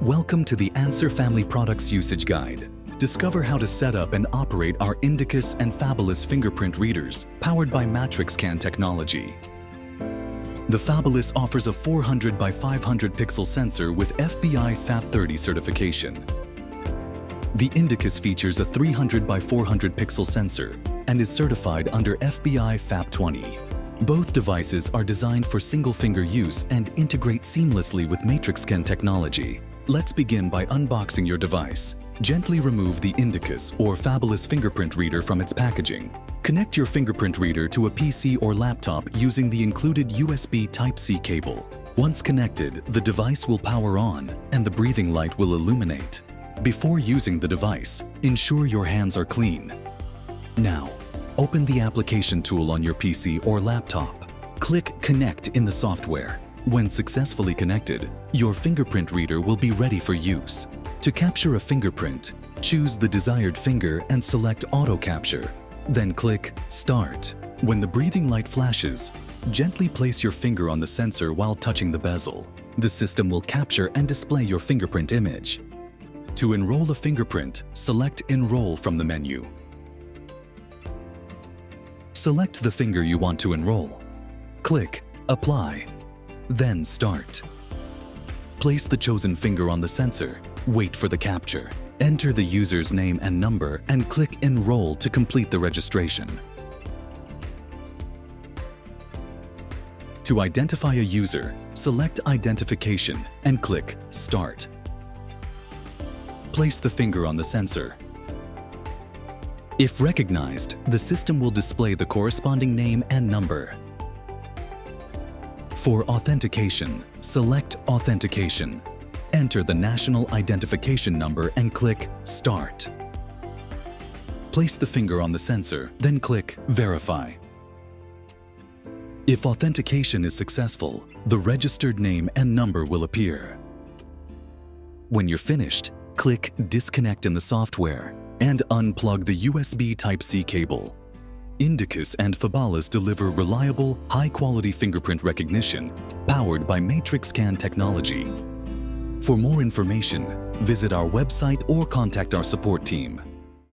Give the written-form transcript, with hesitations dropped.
Welcome to the Answer Family Products Usage Guide. Discover how to set up and operate our INDICUS and FABALIS fingerprint readers powered by MatriXcan Technology. The FABALIS offers a 400 by 500 pixel sensor with FBI FAB30 certification. The INDICUS features a 300 by 400 pixel sensor and is certified under FBI FAB20. Both devices are designed for single-finger use and integrate seamlessly with MatriXcan technology. Let's begin by unboxing your device. Gently remove the INDICUS or FABALIS fingerprint reader from its packaging. Connect your fingerprint reader to a PC or laptop using the included USB Type-C cable. Once connected, the device will power on and the breathing light will illuminate. Before using the device, ensure your hands are clean. Now, open the application tool on your PC or laptop. Click Connect in the software. When successfully connected, your fingerprint reader will be ready for use. To capture a fingerprint, choose the desired finger and select Auto Capture. Then click Start. When the breathing light flashes, gently place your finger on the sensor while touching the bezel. The system will capture and display your fingerprint image. To enroll a fingerprint, select Enroll from the menu. Select the finger you want to enroll. Click Apply. Then Start. Place the chosen finger on the sensor. Wait for the capture. Enter the user's name and number and click Enroll to complete the registration. To identify a user, select Identification and click Start. Place the finger on the sensor. If recognized, the system will display the corresponding name and number. For authentication, select Authentication. Enter the national identification number and click Start. Place the finger on the sensor, then click Verify. If authentication is successful, the registered name and number will appear. When you're finished, click Disconnect in the software and unplug the USB Type-C cable. INDICUS and FABALIS deliver reliable, high-quality fingerprint recognition powered by MatriXcan Technology. For more information, visit our website or contact our support team.